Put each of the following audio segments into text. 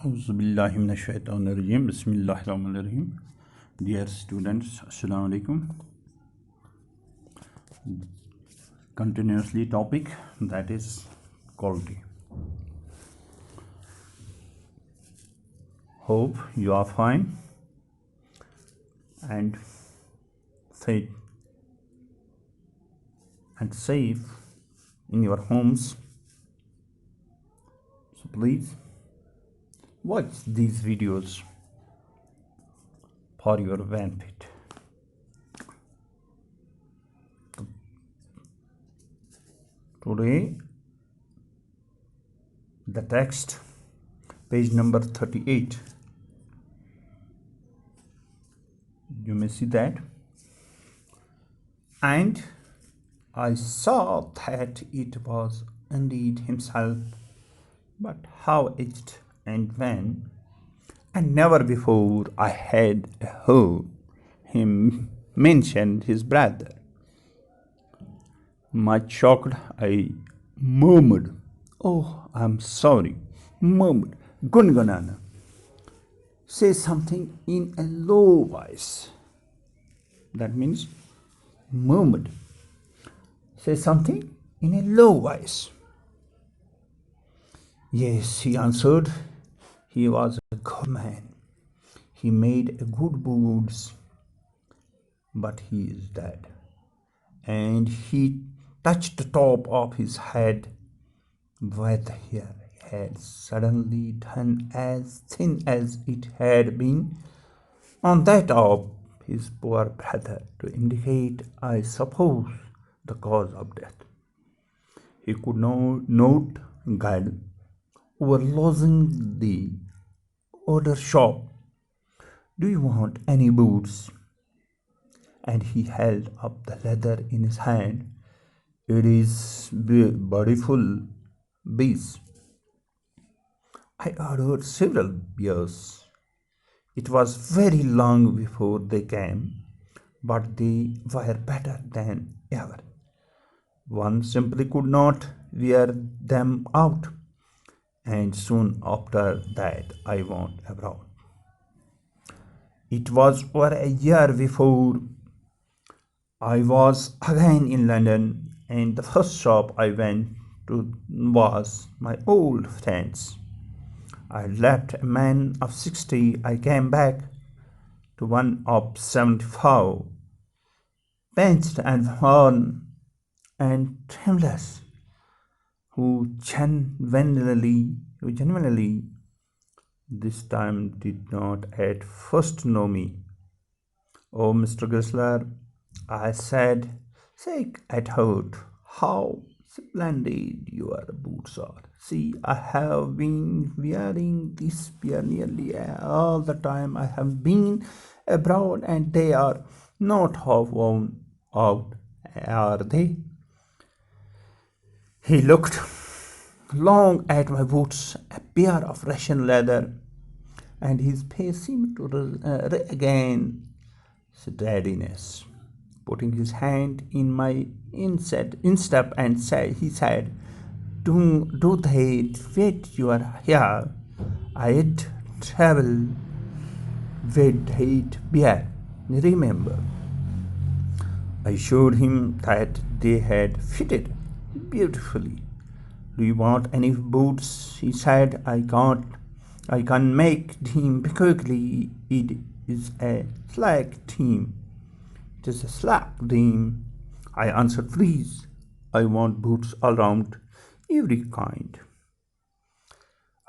Auzubillahiminash-shaytanir-rajim. Bismillahir-rahmanir-rahim. Dear students, Assalamu alaikum. Continuously topic, that is quality. Hope you are fine and fit and safe in your homes. So please watch these videos for your benefit. Today, the text, page number 38. You may see that. And I saw that it was indeed himself, but how aged and when, and never before I had heard him mention his brother. Much shocked, I murmured, "Oh, I'm sorry," murmured Gunganana. Say something in a low voice. That means murmured. Say something in a low voice. Yes, he answered. He was a good man. He made a good boots, but he is dead. And he touched the top of his head, with hair had suddenly turned as thin as it had been on that of his poor brother, to indicate, I suppose, the cause of death. He could not guide over losing the other shop. Do you want any boots? And he held up the leather in his hand. It is beautiful beast. I ordered several beers. It was very long before they came, but they were better than ever. One simply could not wear them out, and soon after that I went abroad. It was over a year before I was again in London, and the first shop I went to was my old friend's. I left a man of 60. I came back to one of 75, pinched and worn and tremulous, who genuinely this time did not at first know me. Oh, Mr. Grisler, I said, sick at heart, how splendid your boots are. See, I have been wearing this pair nearly all the time I have been abroad, and they are not half worn out, are they? He looked long at my boots, a pair of Russian leather, and his face seemed to regain steadiness. Putting his hand in my instep and he said, do they fit your hair? I'd travel with it beer. Remember, I showed him that they had fitted beautifully. Do you want any boots? He said. I can make them quickly. It is a slack theme. It is a slack theme. I answered, please. I want boots all round, every kind.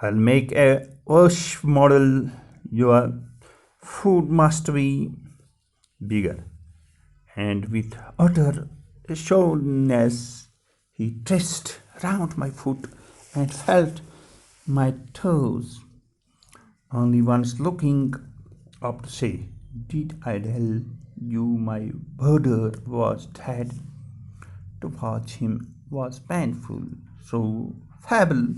I'll make a wash model. Your foot must be bigger. And with utter assuredness, he twist round my foot and felt my toes. Only once looking up to say, did I tell you my brother was dead? To watch him was painful, so fable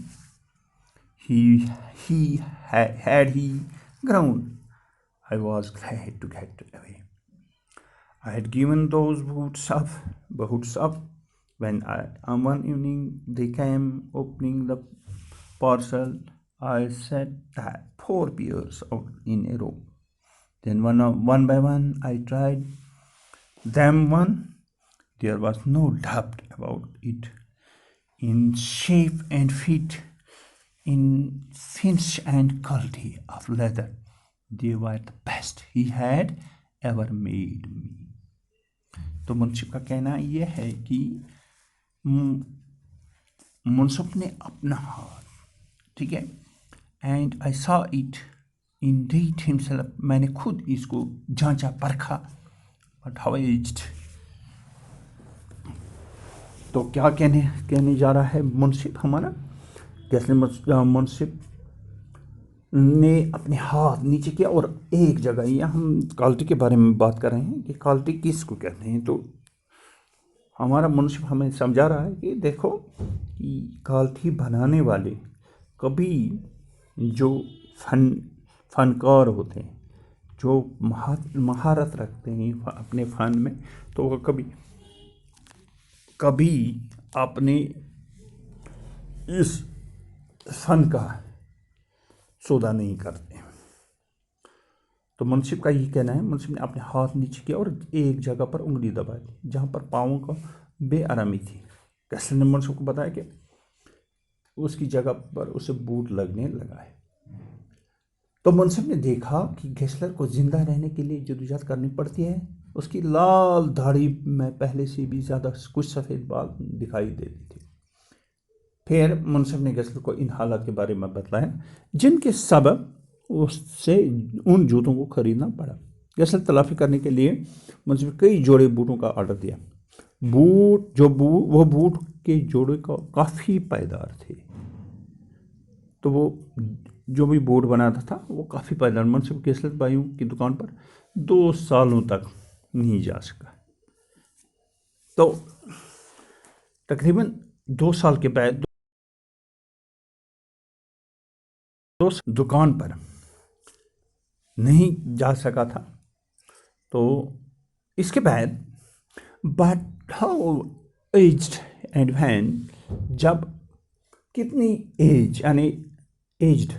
had he grown. I was glad to get away. I had given those boots up when on one evening they came opening the parcel. I said that 4 pairs out in a row. Then one by one, I tried them one. There was no doubt about it. In shape and fit, in finish and quality of leather, they were the best he had ever made me. तो मुंसिफ का कहना यह है कि मुंसिफ ने अपना हाथ, ठीक है, and I saw it in read himself, मैंने खुद इसको जांचा परखा, बट हाउ एज्ड। तो क्या कहने जा रहा है मुंसिफ हमारा, कैसे मुंसिफ ने अपने हाथ नीचे किया और एक जगह, यहाँ हम क्वालिटी के बारे में बात कर रहे हैं कि क्वालिटी किसको कहते हैं। तो हमारा मुंसिफ हमें समझा रहा है कि देखो कि क्वालिटी बनाने वाले कभी जो फनकार होते हैं, जो महारत रखते हैं अपने फन में, तो वो कभी अपने इस फन का सौदा नहीं करते। तो मुंसिफ का यही कहना है, मुंसिफ ने अपने हाथ नीचे किया और एक जगह पर उंगली दबा दी जहाँ पर पाँवों का बेआरामी थी। कैसलर ने मुंसिफ को बताया कि उसकी जगह पर उसे बूट लगने लगा है। तो मुंसिफ ने देखा कि गेस्लर को जिंदा रहने के लिए जद्दोजहद करनी पड़ती है। उसकी लाल दाढ़ी में पहले से भी ज़्यादा कुछ सफ़ेद बाल दिखाई देते थे। फिर मुंसिफ ने गेस्लर को इन हालात के बारे में बताया जिनके सबब उससे उन जूतों को खरीदना पड़ा। गेस्लर तलाफी करने के लिए मुंसिफ कई जोड़े बूटों का ऑर्डर दिया। वो बूट के जोड़े का काफ़ी पायदार थे। तो वो जो भी बूट बनाता था वो काफ़ी पायदार। मुंसिफ गेस्लर भाइयों की दुकान पर 2 सालों तक नहीं जा सका। तो तकरीबन 2 साल के बाद दुकान पर नहीं जा सका था। तो इसके बाद but how aged and wan, जब कितनी एज यानी aged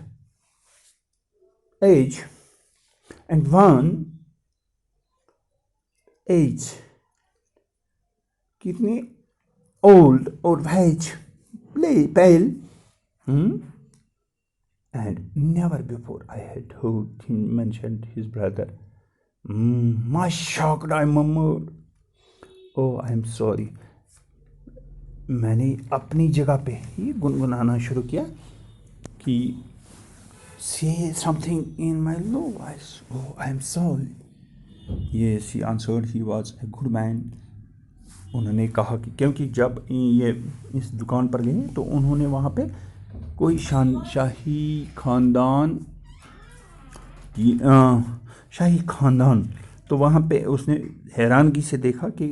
age and wan age कितनी ओल्ड और वेज pale and never before I had heard him mention his brother. My shocked, I murmured, oh I am sorry. मैंने अपनी जगह पे ही गुनगुनाना शुरू किया कि say something in my low voice, oh I am sorry. Yes, he answered, he was a good man. उन्होंने कहा कि क्योंकि जब ये इस दुकान पर गए तो उन्होंने वहाँ पे कोई शाही खानदान, तो वहाँ पे उसने हैरानगी से देखा कि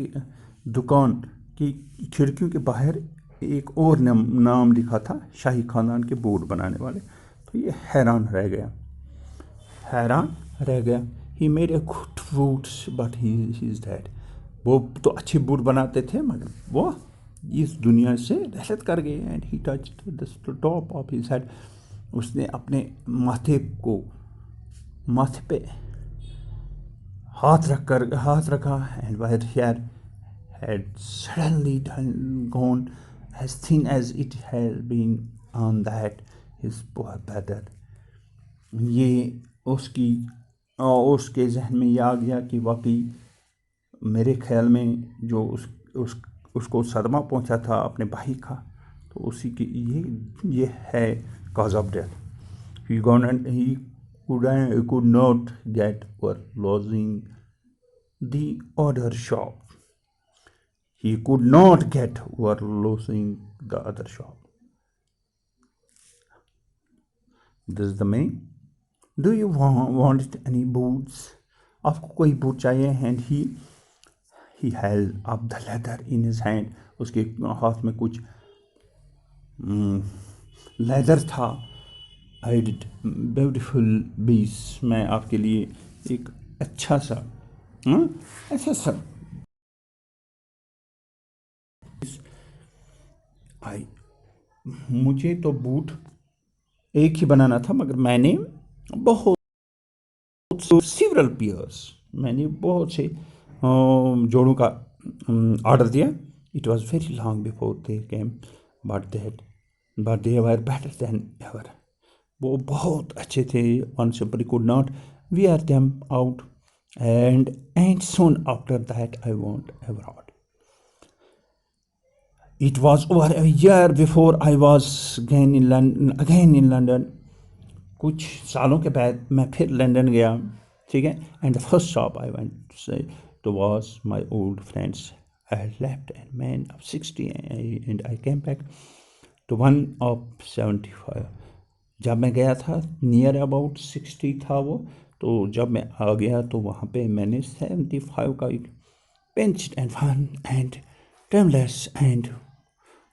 दुकान की खिड़कियों के बाहर एक और नाम लिखा था, शाही खानदान के बोर्ड बनाने वाले। तो ये हैरान रह गया। He made a good boots but he is dead. वो तो अच्छे बूट बनाते थे मगर वो इस दुनिया से रहलत कर गए। And he touched the top of his head, उसने अपने माथे पे हाथ रखा and where hair had suddenly gone as thin as it had been on that his poor brother. ये उसके जहन में ये आ गया कि वाकई मेरे ख्याल में जो उसको सदमा पहुंचा था अपने भाई का, तो उसी की ये है cause of death. He could not get over losing the other shop. He could not get over losing the other shop. This is the main. Do you want any boots? आपको कोई बूट चाहिए? And he held up the leather in his hand. उसके हाथ में कुछ leather था। I did beautiful piece. मैं आपके लिए एक अच्छा सा मुझे तो बूट एक ही बनाना था, मगर मैंने बहुत several pairs, मैंने बहुत से जोड़ों का ऑर्डर दिया. It was very long before they came, but they were better than ever. वो बहुत अच्छे थे. One simply could not wear them out, and soon after that I went abroad. It was over a year before I was again in London. कुछ सालों के बाद मैं फिर लंदन गया, ठीक है. And the first shop I went to से तो was my old friends. I had left and man of 60 and I came back to one of 75. जब मैं गया था नियर अबाउट 60 था वो. तो जब मैं आ गया तो वहाँ पे मैंने 75 का एक pinched and fun and timeless and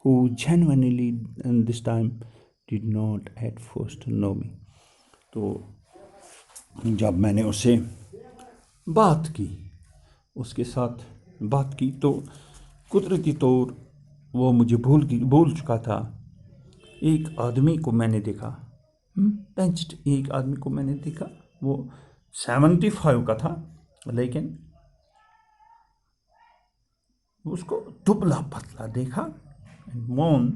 who genuinely this time did not at first know me. तो जब मैंने उससे बात की, उसके साथ बात की, तो कुदरती तौर वो मुझे भूल चुका था. एक आदमी को मैंने देखा, पेंच्ड एक आदमी को मैंने देखा. वो 75 का था, लेकिन उसको दुबला पतला देखा. मौन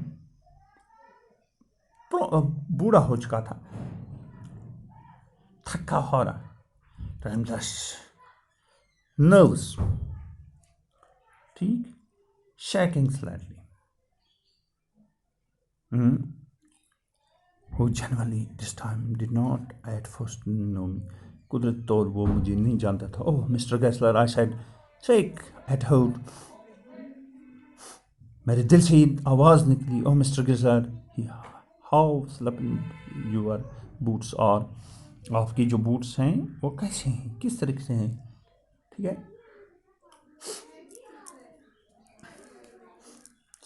बूढ़ा हो चुका था, थका हो रहा, टाइमलेस, नर्व्स, ठीक, shaking slightly. Who generally this time did not at first know me. कुदरत तौर वो मुझे नहीं जानता था. Oh, Mr. Gessler, I said, shake at hold. मेरे दिल से ही आवाज़ निकली. Oh, Mr. Gessler, how splendid your boots are. आपकी जो बूट्स हैं वो कैसे हैं, किस तरीके से हैं, ठीक है.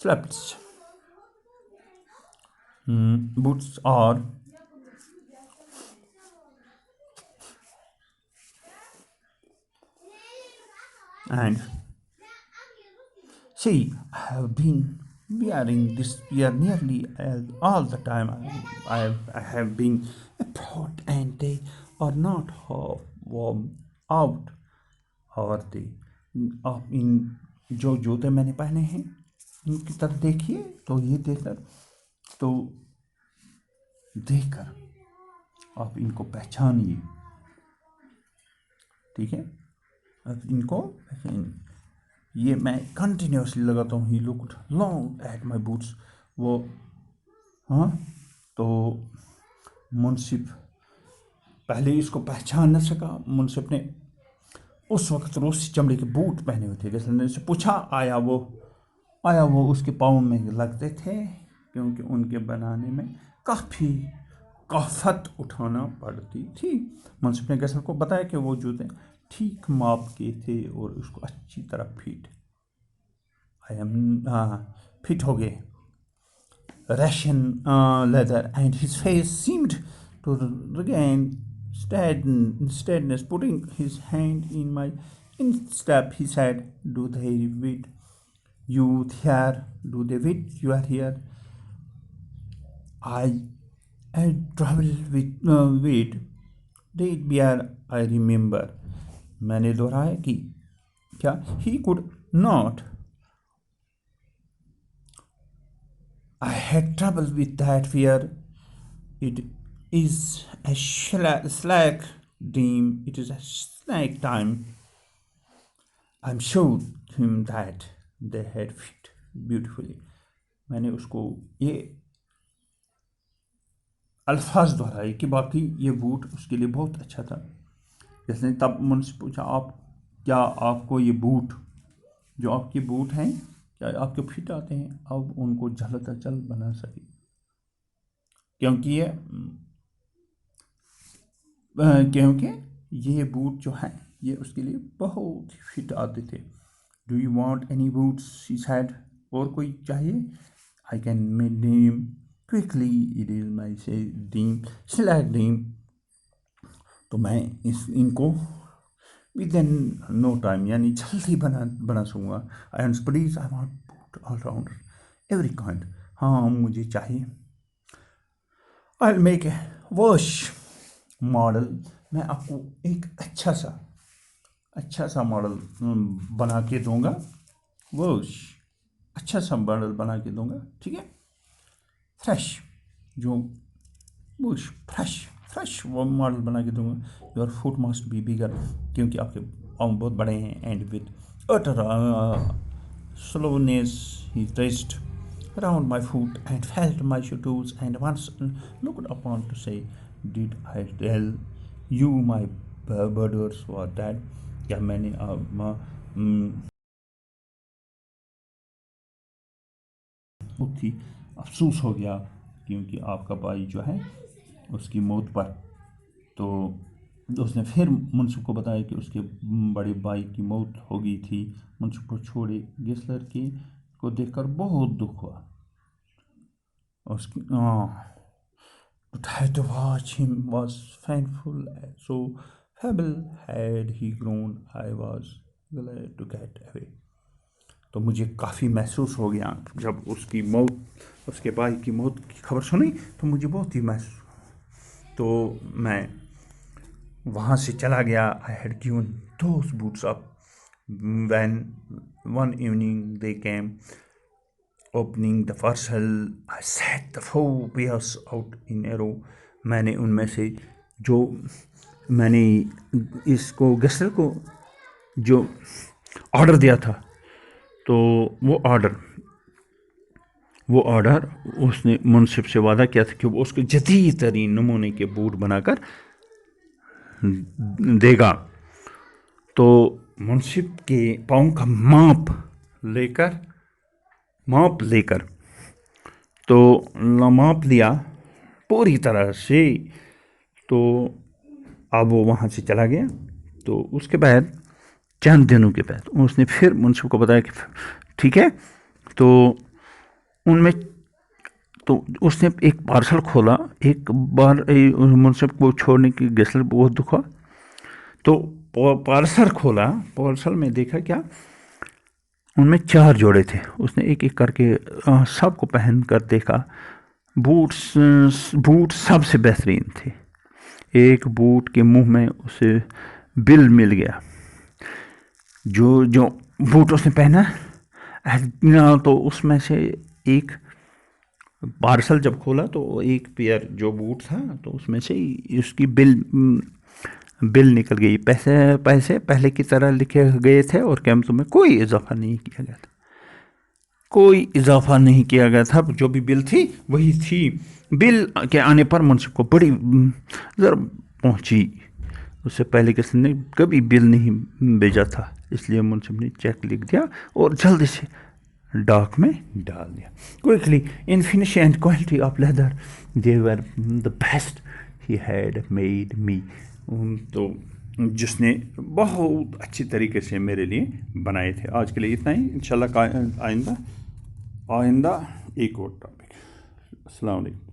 Slaps. Boots are and see, I have been wearing this pair nearly all the time. I have been abroad and they are not half worn out. और they आप इन जो जूते मैंने पहने हैं इनकी तरफ देखिए, तो ये देखकर आप इनको पहचानिए, ठीक है. अब इनको ये मैं कंटिन्यूसली लगाता हूँ. He looked long at my boots. वो हाँ, तो मुंसिफ पहले इसको पहचान न सका. मुंसिफ ने उस वक्त रूसी चमड़े के बूट पहने हुए थे. गैसलर से पूछा, आया वो उसके पाँव में लगते थे, क्योंकि उनके बनाने में काफ़ी काफत उठाना पड़ती थी. मुंसिफ ने गैसलर को बताया कि वो जूते ठीक माप के थे और उसको अच्छी तरह फिट हो गए. Russian leather, and his face seemed to regain steadiness. Putting his hand in my instep, he said, "Do they fit you here? Do they fit you here?" I travel with did bear. I remember. मैंने दोहराया कि क्या he could not. I had trouble with that fear. It is a slack dream. It is a slack time. I'm sure him that they had fit beautifully. मैंने उसको ये अल्फाज दोहराए कि बाकी ये बूट उसके लिए बहुत अच्छा था. जिसने तब मुझसे पूछा, क्या आपको ये बूट, जो आपके बूट हैं, क्या आपके फिट आते हैं? अब उनको जल्द बना सके, क्योंकि ये बूट जो है ये उसके लिए बहुत फिट आते थे. Do you want any boots, she said. और कोई चाहिए? I can name quickly. It is my से ड्रीम, स्लैक ड्रीम. तो मैं इनको विद इन नो टाइम, यानी जल्दी बना सकूँगा. I am please, I want boot all rounder every kind. हाँ, मुझे चाहिए I make a wash model. मैं आपको एक अच्छा सा मॉडल बना के दूंगा, वॉश अच्छा सा मॉडल बना के दूंगा, ठीक है। फ्रेश जो वॉश फ्रेश वो मॉडल बना के दूंगा। Your foot must be bigger, क्योंकि आपके पाँव बहुत बड़े हैं। And with utter slowness he traced around my foot and felt my toes, and once looked upon to say, did I tell you my brothers were dead? क्या मैंने बहुत ही अफसोस हो गया क्योंकि आपका भाई जो है उसकी मौत पर। तो उसने फिर मुंसिफ को बताया कि उसके बड़े भाई की मौत हो गई थी। मुंसिफ को छोड़े गेस्लर की को देखकर बहुत दुख हुआ। उसकी to try to watch him was painful, so feeble had he grown. I was glad to get away. तो मुझे काफ़ी महसूस हो गया जब उसके भाई की मौत की खबर सुनी, तो मुझे बहुत ही महसूस। तो मैं वहाँ से चला गया। I had given those boots up when one evening they came. Opening the parcel, I set the 4 pairs out in a row. मैंने उनमें से जो मैंने इसको गेस्टर को जो ऑर्डर दिया था, तो वो ऑर्डर उसने मुंसिफ से वादा किया था कि वो उसको जदीद तरीन नमूने के बूट बनाकर देगा। तो मुंसिफ के पाँव का माप लेकर तो माप लिया पूरी तरह से। तो अब वो वहाँ से चला गया। तो उसके बाद चंद दिनों के बाद उसने फिर मुंसिफ को बताया कि ठीक है। तो उनमें तो उसने एक पार्सल खोला। एक बार मुंसिफ को छोड़ने की गेस्लर बहुत दुख हुआ। तो पार्सल खोला, पार्सल में देखा क्या, उनमें 4 जोड़े थे। उसने एक एक करके सबको पहन कर देखा। बूट सबसे बेहतरीन थे। एक बूट के मुंह में उसे बिल मिल गया। जो बूट उसने पहना, तो उसमें से एक पार्सल जब खोला तो एक पेयर जो बूट था, तो उसमें से उसकी बिल निकल गई। पैसे पहले की तरह लिखे गए थे और कीमतों में कोई इजाफा नहीं किया गया था। जो भी बिल थी वही थी। बिल के आने पर मुंसिफ को बड़ी ज़रूरत पहुंची। उससे पहले किसी ने कभी बिल नहीं भेजा था, इसलिए मुंसिफ ने चेक लिख दिया और जल्दी से डाक में डाल दिया। Quickly in finish and quality of leather they were the best he had made me. तो जिसने बहुत अच्छी तरीके से मेरे लिए बनाए थे। आज के लिए इतना ही। इंशाल्लाह आइंदा एक और टॉपिक। अस्सलाम वालेकुम।